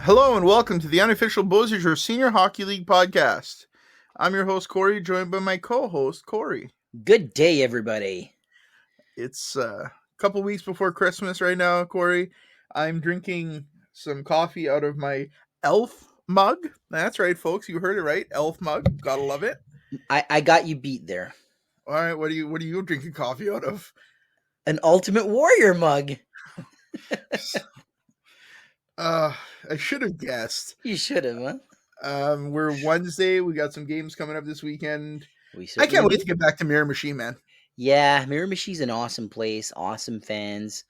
Hello and welcome to the Unofficial BSHL Senior Hockey League Podcast. I'm your host, Corey, joined by my co-host, Corey. Good day, everybody. It's a couple weeks before Christmas right now, Corey. I'm drinking some coffee out of my Elf mug. That's right, folks. You heard it right. Elf mug. Gotta love it. I got you beat there. All right, what are you drinking coffee out of? An Ultimate Warrior mug. I should have guessed. You should have, huh? We're Wednesday. We got some games coming up this weekend. I can't wait to get back to Miramichi, man. Yeah, Miramichi's an awesome place. Awesome fans.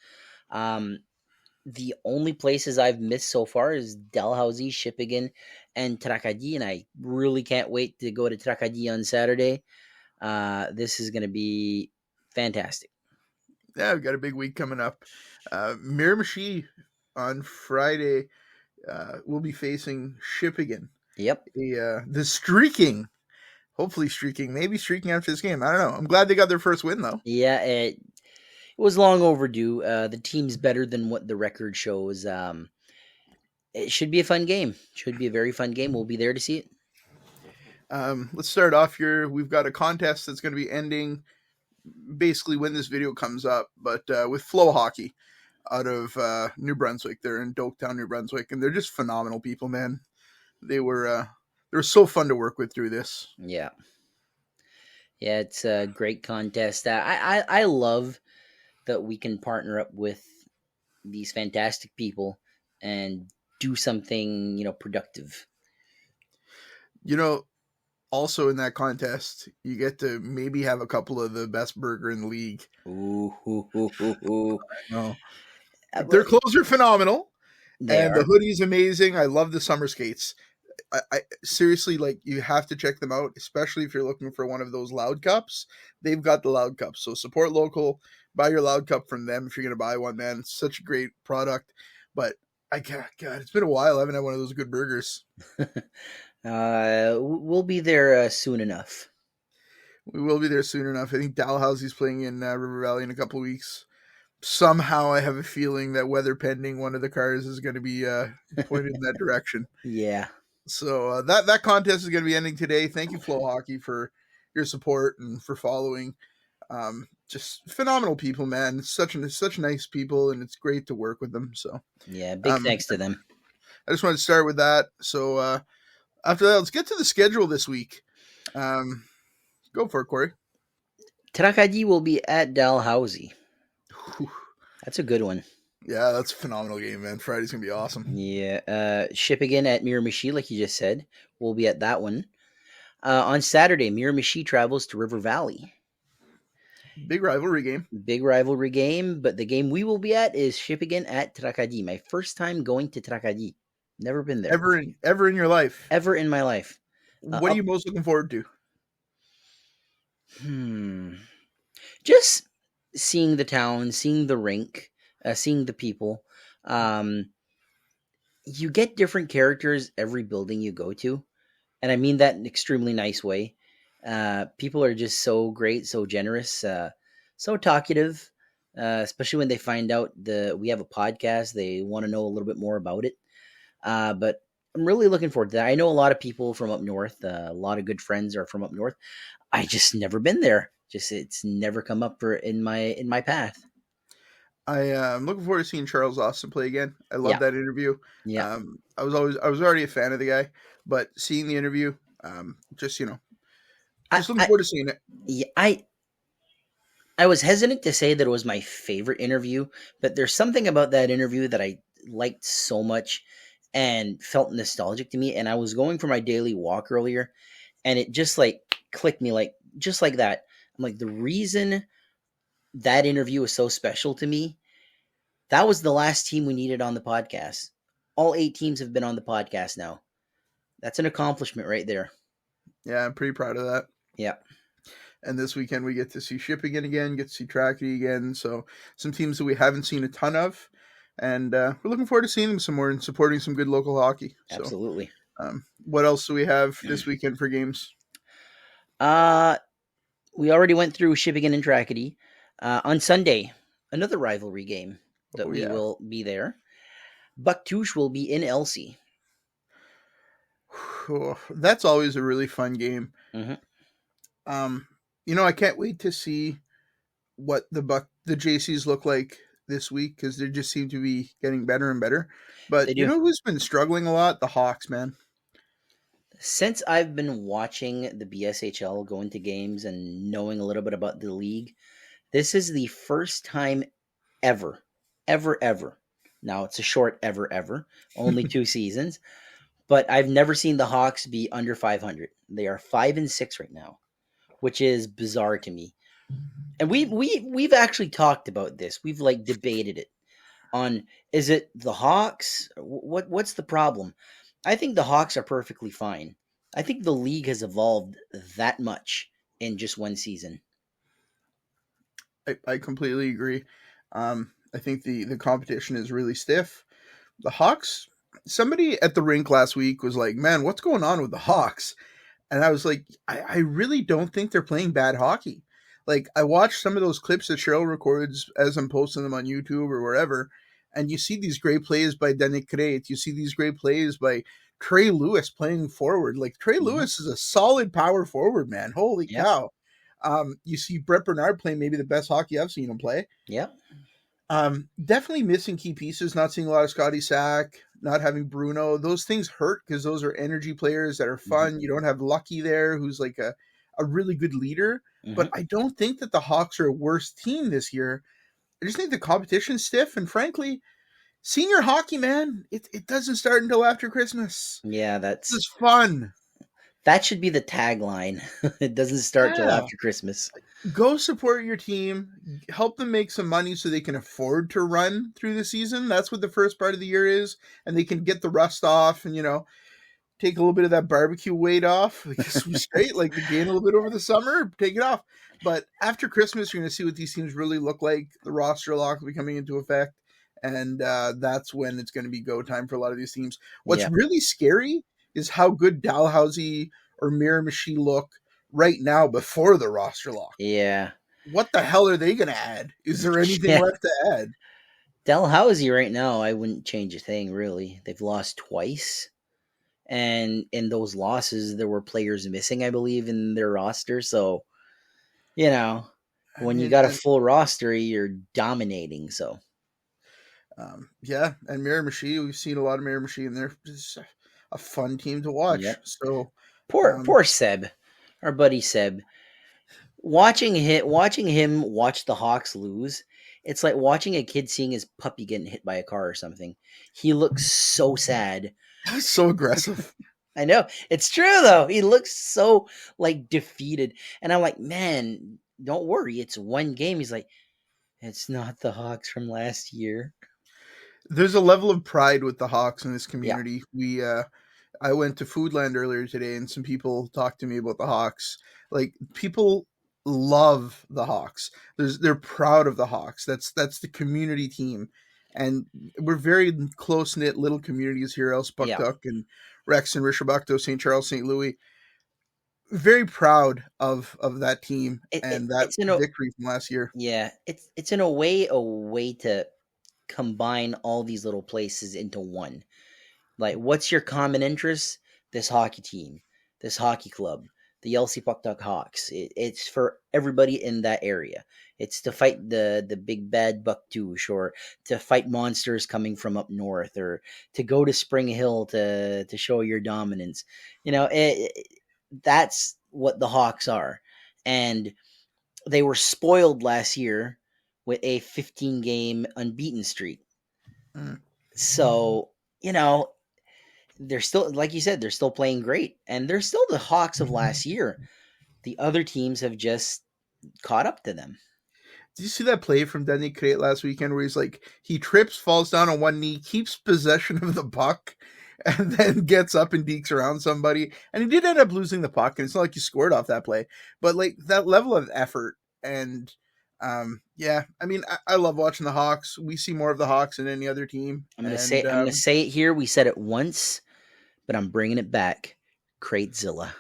The only places I've missed so far is Dalhousie, Shippigan, and Tracadie, and I really can't wait to go to Tracadie on Saturday. This is going to be fantastic. Yeah, we've got a big week coming up. Miramichi on Friday will be facing Shippigan. Yep. The streaking, hopefully streaking, maybe streaking after this game. I don't know. I'm glad they got their first win, though. Yeah, it was long overdue. The team's better than what the record shows. It should be a fun game. Should be a very fun game. We'll be there to see it. Let's start off here. We've got a contest that's going to be ending basically when this video comes up, but with Flow Hockey out of New Brunswick. They're in Doketown, New Brunswick, and they're just phenomenal people, man. They were so fun to work with through this. Yeah, it's a great contest. I love that we can partner up with these fantastic people and do something, productive. Also in that contest, you get to maybe have a couple of the best burger in the league. Ooh. No. Their clothes are phenomenal. The hoodie's amazing. I love the summer skates. I seriously, you have to check them out, especially if you're looking for one of those Loud Cups. They've got the Loud Cups. So support local, buy your Loud Cup from them if you're going to buy one, man. It's such a great product. But God, it's been a while. I haven't had one of those good burgers. We'll be there soon enough. We will be there soon enough. I think Dalhousie's playing in River Valley in a couple of weeks. Somehow I have a feeling that weather pending, one of the cars is going to be pointed in that direction. Yeah. So that contest is going to be ending today. Thank you, Flow Hockey, for your support and for following. Just phenomenal people, man. Such nice people, and it's great to work with them. So yeah, big thanks to them. I just wanted to start with that. So after that, let's get to the schedule this week. Go for it, Corey. Tracadie will be at Dalhousie. That's a good one. Yeah, that's a phenomenal game, man. Friday's going to be awesome. Yeah. Shippigan at Miramichi, like you just said. We'll be at that one. On Saturday, Miramichi travels to River Valley. Big rivalry game. But the game we will be at is Shippigan at Tracadie. My first time going to Tracadie. Never been there. Ever in your life? Ever in my life. What are you most looking forward to? Just seeing the town, seeing the rink, seeing the people. You get different characters every building you go to. And I mean that in an extremely nice way. People are just so great, so generous, so talkative, especially when they find out we have a podcast. They want to know a little bit more about it. But I'm really looking forward to that. I know a lot of people from up north. A lot of good friends are from up north. I just never been there. It's never come up in my path. I'm looking forward to seeing Charles Austin play again. I love that interview. Yeah. I was already a fan of the guy, but seeing the interview, just looking forward to seeing it. Yeah, I was hesitant to say that it was my favorite interview, but there's something about that interview that I liked so much and felt nostalgic to me. And I was going for my daily walk earlier, and it just clicked me just like that. I'm like, the reason that interview was so special to me, that was the last team we needed on the podcast. All 8 teams have been on the podcast now. That's an accomplishment right there. Yeah, I'm pretty proud of that. Yeah. And this weekend we get to see Shippigan again, get to see Tracadie again. So some teams that we haven't seen a ton of. And we're looking forward to seeing them some more and supporting some good local hockey. Absolutely. So, what else do we have this weekend for games? We already went through Shippigan and Tracadie. On Sunday, another rivalry game that we will be there. Bucktouche will be in Elsie. That's always a really fun game. Mm-hmm. I can't wait to see what the JCs look like this week because they just seem to be getting better and better. But They you do. know who's been struggling a lot? The Hawks, man. Since I've been watching the BSHL, going to games, and knowing a little bit about the league, this is the first time ever, ever. Now it's a short ever, only 2 seasons, but I've never seen the Hawks be under 500. They are 5-6 right now, which is bizarre to me. And we've actually talked about this. We've like debated it on, is it the Hawks? What's the problem? I think the Hawks are perfectly fine. I think the league has evolved that much in just one season. I completely agree. I think the competition is really stiff. The Hawks. Somebody at the rink last week was like, "Man, what's going on with the Hawks?" And I was like, I really don't think they're playing bad hockey. Like I watched some of those clips that Cheryl records as I'm posting them on YouTube or wherever, and you see these great plays by Denik Krejt. You see these great plays by Trey Lewis playing forward. Like Trey Mm-hmm. Lewis is a solid power forward, man. Holy Yep. cow. You see Brett Bernard playing maybe the best hockey I've seen him play. Yep. Definitely missing key pieces. Not seeing a lot of Scotty Sack, not having Bruno. Those things hurt because those are energy players that are Mm-hmm. fun. You don't have Lucky there, who's like a really good leader. Mm-hmm. But I don't think that the Hawks are a worse team this year. I just think the competition's stiff, and frankly, senior hockey, man, it doesn't start until after Christmas. Yeah, This is fun. that should be the tagline. It doesn't start till Yeah. after Christmas. Go support your team, help them make some money so they can afford to run through the season. That's what the first part of the year is, and they can get the rust off and take a little bit of that barbecue weight off. Like this was straight, like the gain a little bit over the summer, take it off. But after Christmas, you're going to see what these teams really look like. The roster lock will be coming into effect, and that's when it's going to be go time for a lot of these teams. What's Yeah. really scary is how good Dalhousie or Miramichi look right now before the roster lock. Yeah. What the hell are they going to add? Is there anything Yeah. left to add? Dalhousie right now, I wouldn't change a thing really. They've lost twice. And in those losses, there were players missing, I believe, in their roster. So, I when you mean, got a and full roster, you're dominating. So, yeah, and Miramichi, we've seen a lot of Miramichi, and they're just a fun team to watch. yep. So, Poor Seb, our buddy Seb. Watching him watch the Hawks lose, it's like watching a kid seeing his puppy getting hit by a car or something. He looks so sad. so aggressive. I know. It's true though. He looks so like defeated. And I'm like, man, don't worry. It's one game. He's like, it's not the Hawks from last year. There's a level of pride with the Hawks in this Yeah. community. I went to Foodland earlier today, and some people talked to me about the Hawks. Like people love the Hawks. They're proud of the Hawks. That's the community team, and we're very close knit little communities here. Yeah. Elspucktuck and Rex and Rishabakto, St. Charles, St. Louis. Very proud of that team and that It's in a victory from last year. yeah, it's in a way to combine all these little places into one. Like, what's your common interest? This hockey team, this hockey club, the LC Puck Duck Hawks. It's for everybody in that area. It's to fight the big bad Bucktoosh, or to fight monsters coming from up north, or to go to Spring Hill to show your dominance. That's what the Hawks are, and they were spoiled last year with a 15 game unbeaten streak. Mm. So, they're still, like you said, they're still playing great, and they're still the Hawks of last year. The other teams have just caught up to them. Did you see that play from Danny Crate last weekend where he's like, he trips, falls down on one knee, keeps possession of the puck, and then gets up and dekes around somebody? And he did end up losing the puck, and it's not like he scored off that play, but like that level of effort. And yeah, I mean, I love watching the Hawks. We see more of the Hawks than any other team. I'm gonna say it here. We said it once, but I'm bringing it back. Cratezilla.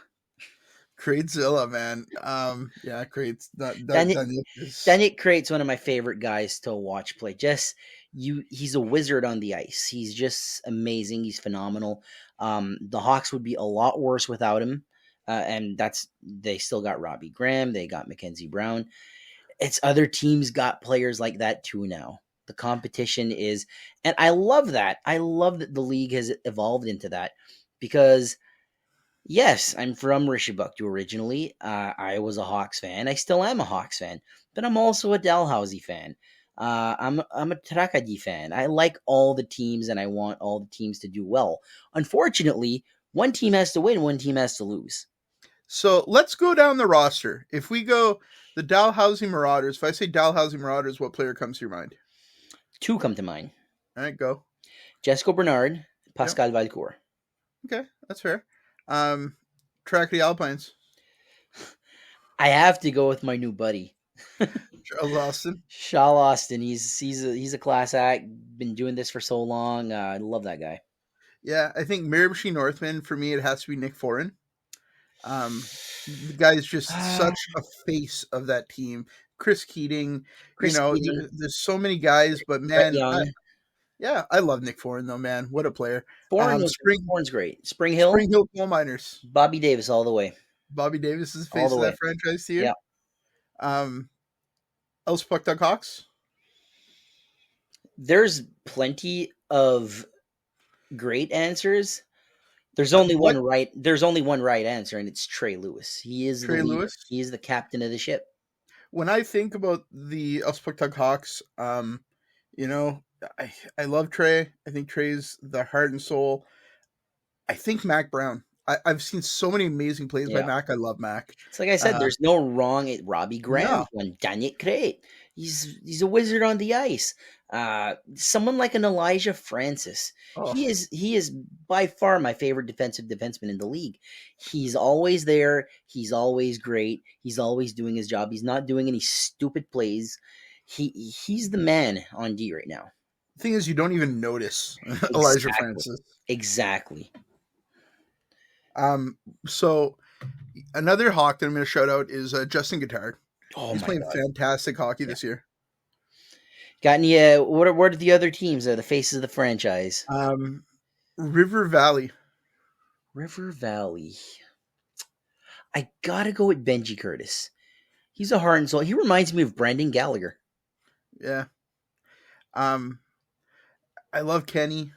Cratezilla, man. Yeah, Crate's Daniel Crate's one of my favorite guys to watch play. Just he's a wizard on the ice. He's just amazing. He's phenomenal. The Hawks would be a lot worse without him. And they still got Robbie Graham. They got Mackenzie Brown. It's other teams got players like that too now. The competition is, and I love that. I love that the league has evolved into that because, yes, I'm from Rishabuktu originally. I was a Hawks fan. I still am a Hawks fan, but I'm also a Dalhousie fan. I'm a Trakadi fan. I like all the teams, and I want all the teams to do well. Unfortunately, one team has to win, one team has to lose. So let's go down the roster. If we go the Dalhousie Marauders, if I say Dalhousie Marauders, what player comes to your mind? Two come to mind. All right, go. Jesco Bernard, Pascal Valcourt. Okay, that's fair. Trakadi Alpines. I have to go with my new buddy. Charles Austin. Shaw Austin. He's a class act. Been doing this for so long. I love that guy. Yeah, I think Mirabshi Northman, for me, it has to be Nick Foran. The guy's just such a face of that team. Chris Keating, Keating. There's so many guys, but man, I love Nick Foran though, man. What a player. Foran's great. Spring Hill Coal Miners. Bobby Davis all the way. Bobby Davis is the face of that franchise to you? Yeah. Elspuck Hawks? There's plenty of great answers. There's only one right answer, and it's Trey Lewis. He is Trey Lewis. He is the captain of the ship. When I think about the Elspuck Hawks, I love Trey. I think Trey's the heart and soul. I think Mac Brown. I've seen so many amazing plays by Mac. I love Mac. It's like I said, there's no wrong at Robbie Graham. One Daniel Crate. He's a wizard on the ice. Someone like an Elijah Francis. Oh. He is by far my favorite defenseman in the league. He's always there. He's always great. He's always doing his job. He's not doing any stupid plays. He's the man on D right now. The thing is, you don't even notice Elijah Francis. Exactly. So another Hawk that I'm going to shout out is Justin Guittard. Oh, he's playing fantastic hockey this year. Got any? What are the other teams? The faces of the franchise. River Valley. River Valley. I gotta go with Benji Curtis. He's a heart and soul. He reminds me of Brendan Gallagher. Yeah. I love Kenny.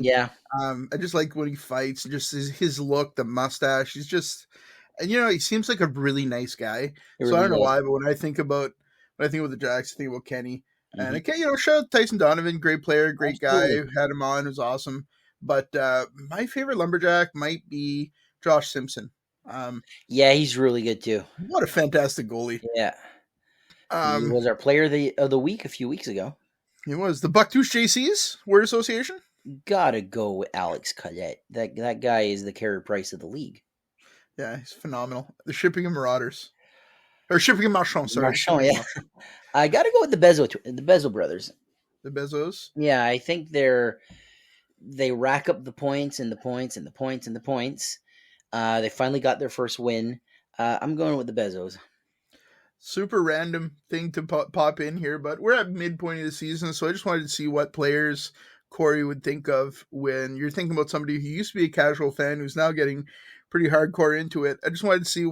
Yeah. I just like when he fights, just his look, the mustache. He's just, and he seems like a really nice guy. So I don't know why, but when I think about the Jacks, I think about Kenny. Mm-hmm. And shout out Tyson Donovan, great player, great guy. Had him on, it was awesome. But my favorite Lumberjack might be Josh Simpson. Yeah, he's really good too. What a fantastic goalie. Yeah. He was our player of the week a few weeks ago. He was. The Bucktooth JCs Word Association? Gotta go with Alex Cadet. That guy is the Carey Price of the league. Yeah, he's phenomenal. The Shipping and Marauders. Or Shipping and Marchand, sorry. Marchand, yeah. I gotta go with the Bezo brothers. The Bezos? Yeah, I think they rack up the points and the points and the points and the points. They finally got their first win. I'm going with the Bezos. Super random thing to pop in here, but we're at midpoint of the season, so I just wanted to see what players Corey would think of when you're thinking about somebody who used to be a casual fan who's now getting pretty hardcore into it. I just wanted to see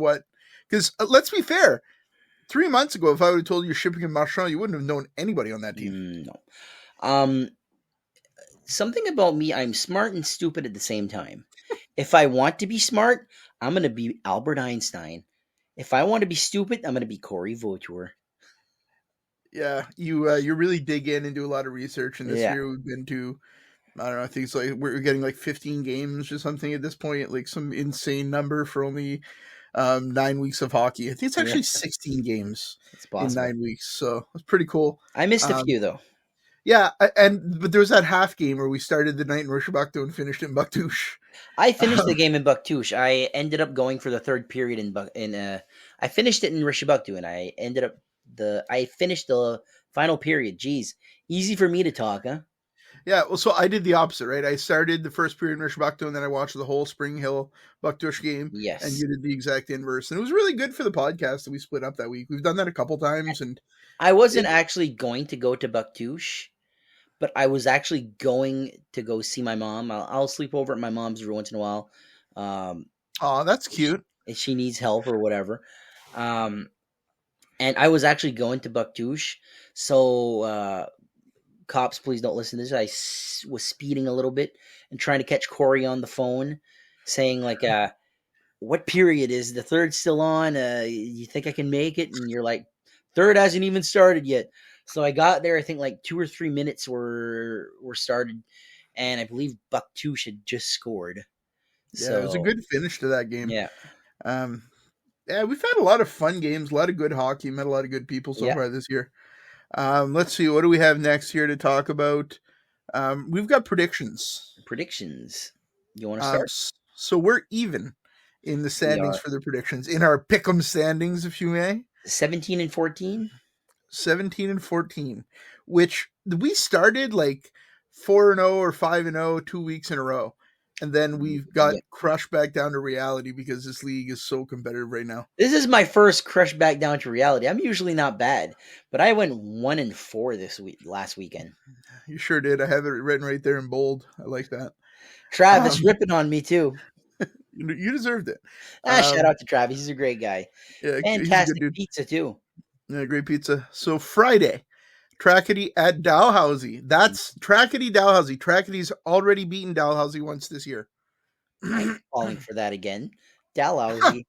because let's be fair, 3 months ago, if I would have told you Shipping and Marchand, you wouldn't have known anybody on that team. No. Something about me, I'm smart and stupid at the same time. If I want to be smart, I'm going to be Albert Einstein. If I want to be stupid, I'm going to be Corey Vautour. Yeah, you really dig in and do a lot of research. And this year we've been to, I don't know, I think it's like we're getting like 15 games or something at this point, like some insane number for only 9 weeks of hockey. I think it's actually 16 games in 9 weeks. So it's pretty cool. I missed a few though. Yeah, but there was that half game where we started the night in Rishabuktu and finished in Bucktouche. I finished the game in Bucktouche. I ended up going for the third period I finished it in Rishabuktu, and I finished the final period. Jeez, easy for me to talk, huh? Yeah, well, so I did the opposite, right? I started the first period in Rishabuktu, and then I watched the whole Spring Hill Bucktouche game. Yes, and you did the exact inverse, and it was really good for the podcast that we split up that week. We've done that a couple times, and I wasn't actually going to go to Bucktouche. but I was actually going to go see my mom. I'll sleep over at my mom's every once in a while. Oh, that's cute. If she needs help or whatever. And I was actually going to Bucktouche. So, cops, please don't listen to this. I was speeding a little bit and trying to catch Corey on the phone saying, like, what period is the third still on? You think I can make it? And you're like, third hasn't even started yet. So I got there. I think like 2 or 3 minutes were started, and I believe Bucktouche had just scored. Yeah, it was a good finish to that game. Yeah. Yeah, we've had a lot of fun games, a lot of good hockey, met a lot of good people so far this year. Let's see, what do we have next here to talk about? We've got predictions. Predictions. You want to start? So we're even in the standings for the predictions. In our pick'em standings, if you may. 17 and 14? 17 and 14, which we started like 4-0 or 5-0 2 weeks in a row. And then we've got crushed back down to reality because this league is so competitive right now. This is my first crush back down to reality. I'm usually not bad, but I went 1-4 last weekend. You sure did. I have it written right there in bold. I like that. Travis ripping on me too. You deserved it. Shout out to Travis. He's a great guy. Yeah, fantastic pizza too. Yeah, great pizza. So Friday, Trackety at Dalhousie. That's Trackety Dalhousie. Trackety's already beaten Dalhousie once this year. I'm falling for that again. Dalhousie.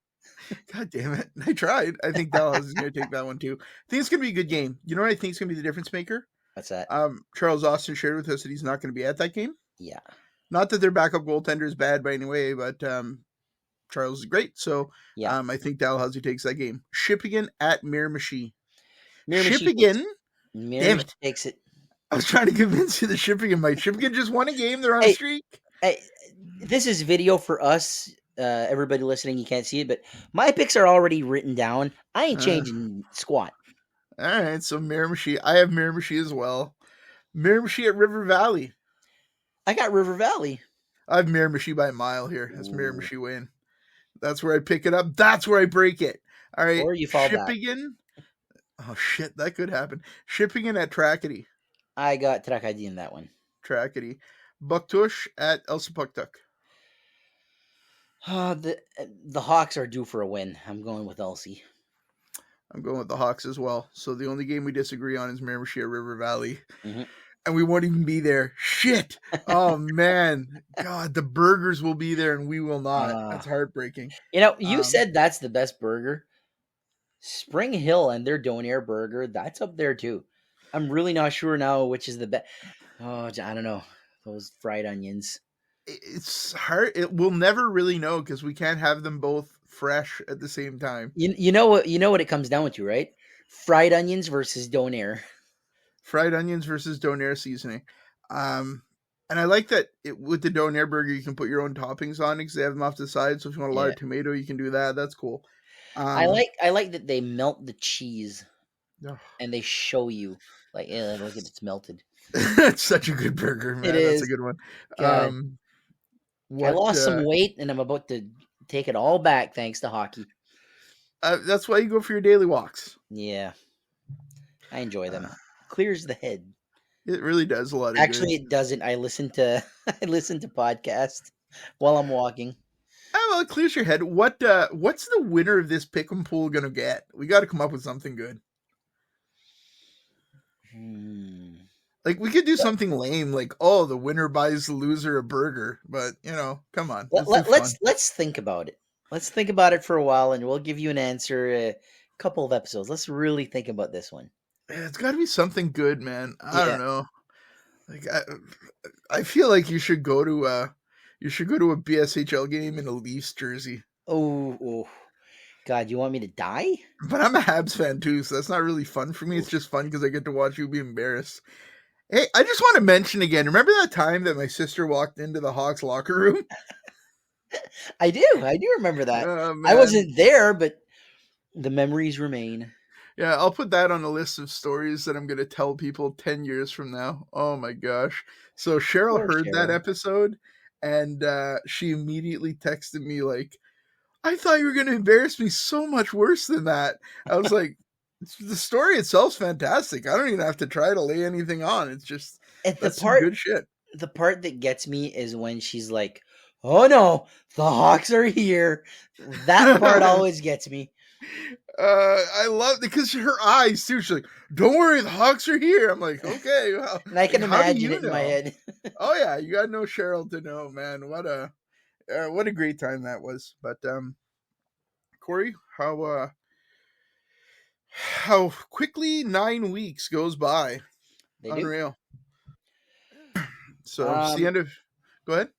God damn it. I tried. I think Dalhousie's going to take that one too. I think it's going to be a good game. You know what I think is going to be the difference maker? What's that? Charles Austin shared with us that he's not going to be at that game. Yeah. Not that their backup goaltender is bad by any way, but Charles is great. So I think Dalhousie takes that game. Shippigan at Miramichi. Shippigan. Damn it. Takes it. I was trying to convince you that Shippigan might. Shippigan just won a game. They're on a streak. This is video for us. Everybody listening, you can't see it, but my picks are already written down. I ain't changing squat. All right, so Miramichi. I have Miramichi as well. Miramichi at River Valley. I got River Valley. I have Miramichi by a mile here. That's Miramichi win. That's where I pick it up. That's where I break it. All right. Or you fall Shippigan. Oh, shit. That could happen. Shippigan at Trackety. I got Trackety in that one. Trackety. Bucktouche at Elsipogtog. The Hawks are due for a win. I'm going with Elsie. I'm going with the Hawks as well. So the only game we disagree on is Miramichi at River Valley. Mm-hmm. And we won't even be there. Shit. Oh, man. God, the burgers will be there and we will not. That's heartbreaking. You know, you said that's the best burger. Spring Hill and their Donair burger, that's up there too. I'm really not sure now which is the best. Oh, I don't know. Those fried onions. It's hard. We'll never really know because we can't have them both fresh at the same time. You know what it comes down to, right? Fried onions versus Donair. Fried onions versus Donair seasoning. And I like that with the Donair burger, you can put your own toppings on it because they have them off to the side. So if you want a lot of tomato, you can do that. That's cool. I like that they melt the cheese and they show you like, look at it's melted. It's such a good burger, man. That's a good one. I lost some weight and I'm about to take it all back thanks to hockey. That's why you go for your daily walks. Yeah. I enjoy them. Clears the head. It really does a lot of Actually, it doesn't. I listen to podcasts while I'm walking. Well, it clears your head. What's the winner of this pick'em pool gonna get? We got to come up with something good. Like we could do something lame, like the winner buys the loser a burger. But come on. Let's think about it. Let's think about it for a while, and we'll give you an answer. A couple of episodes. Let's really think about this one. It's got to be something good, man. I don't know. Like I feel like you should go to a BSHL game in a Leafs jersey. Oh, God! You want me to die? But I'm a Habs fan too, so that's not really fun for me. It's just fun because I get to watch you be embarrassed. Hey, I just want to mention again. Remember that time that my sister walked into the Hawks locker room? I do remember that. I wasn't there, but the memories remain. Yeah, I'll put that on a list of stories that I'm going to tell people 10 years from now. Oh my gosh. So Cheryl heard that episode and she immediately texted me like, I thought you were going to embarrass me so much worse than that. I was like, the story itself's fantastic. I don't even have to try to lay anything on. It's just, That's some good shit. The part that gets me is when she's like, "Oh no, the Hawks are here." That part always gets me. I love because her eyes too. She's like, "Don't worry, the Hawks are here." I'm like, okay, well, And I can like, how do imagine you it in know? my head. Oh yeah, you got to know Cheryl to know, man. What a great time that was. But Corey, how quickly 9 weeks goes by. They Unreal. do. So it's the end of. Go ahead.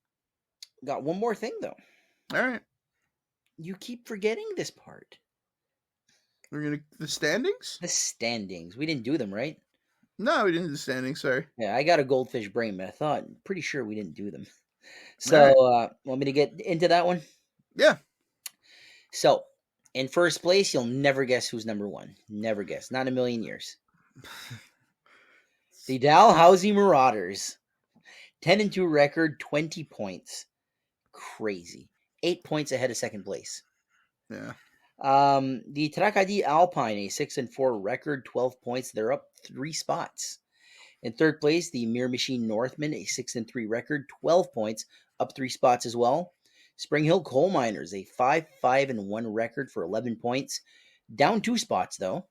Got one more thing though. All right. You keep forgetting this part. We're gonna the standings. The standings. We didn't do them, right? No, we didn't do the standings. Sorry. Yeah, I got a goldfish brain, but I thought pretty sure we didn't do them. So, want me to get into that one? Yeah. So, in first place, you'll never guess who's number one. Never guess. Not in a million years. The Dalhousie Marauders. 10-2 record, 20 points. Crazy. 8 points ahead of second place. Yeah. The Tracadie Alpine, a 6-4 record, 12 points. They're up 3 spots. In third place, the Mirror Machine Northmen, a 6-3 record, 12 points, up 3 spots as well. Spring Hill Coal Miners, a 5-5-1 record for 11 points, down 2 spots though.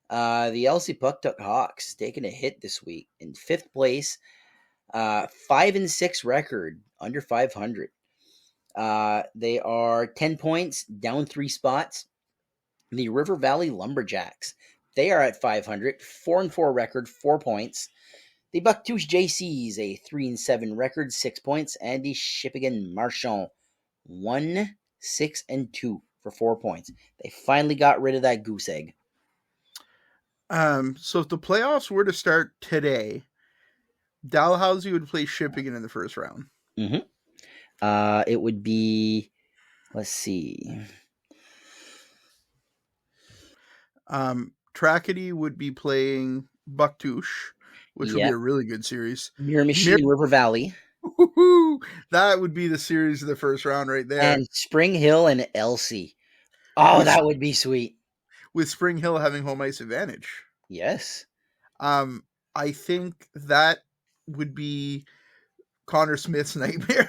The LC Pucktuck Hawks taking a hit this week in fifth place, 5-6 record, under 500. They are 10 points, down 3 spots. The River Valley Lumberjacks, they are at 500, 4-4 record, 4 points. The Bucktouche JCs, a 3-7 record, 6 points. And the Shippigan Marchand, 1-6-2 for 4 points. They finally got rid of that goose egg. So if the playoffs were to start today, Dalhousie would play Shippigan in the first round. Mm-hmm. It would be, let's see. Tracadie would be playing Bucktouche, which would be a really good series. Mirror Machine River Valley. That would be the series of the first round right there. And Spring Hill and Elsie. Oh, that would be sweet. With Spring Hill having home ice advantage. Yes. I think that would be Connor Smith's nightmare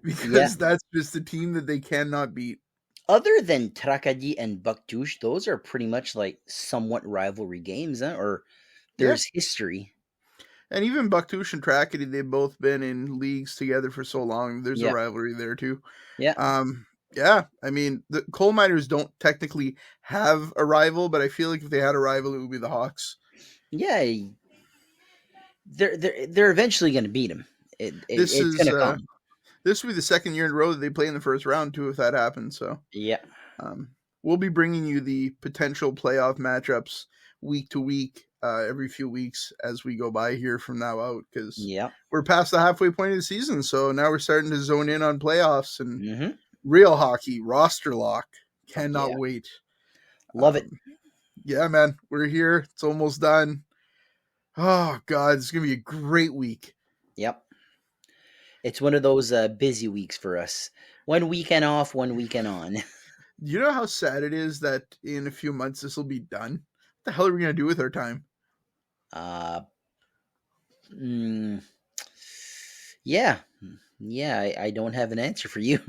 because that's just a team that they cannot beat. Other than Tracadie and Bucktouche, those are pretty much like somewhat rivalry games, huh? Or there's history. And even Bucktouche and Tracadie, they've both been in leagues together for so long. There's a rivalry there too. Yeah. Yeah. I mean, the coal miners don't technically have a rival, but I feel like if they had a rival, it would be the Hawks. Yeah. They're eventually going to beat them. It's going to come. This will be the second year in a row that they play in the first round too, if that happens. So yeah, we'll be bringing you the potential playoff matchups week to week, every few weeks as we go by here from now out, because we're past the halfway point of the season. So now we're starting to zone in on playoffs and real hockey, roster lock. Cannot wait. Love it. Yeah, man, we're here. It's almost done. Oh God, it's gonna be a great week. Yep. It's one of those busy weeks for us. 1 weekend off, 1 weekend on. You know how sad it is that in a few months this will be done? What the hell are we going to do with our time? Yeah. I don't have an answer for you.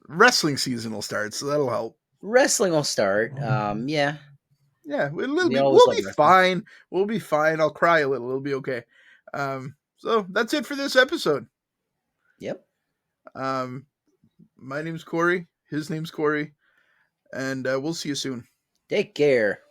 Wrestling season will start, so that'll help. Wrestling will start. Yeah. Yeah, we'll be fine. We'll be fine. I'll cry a little. It'll be okay. So that's it for this episode. Yep. My name's Corey. His name's Corey. And we'll see you soon. Take care.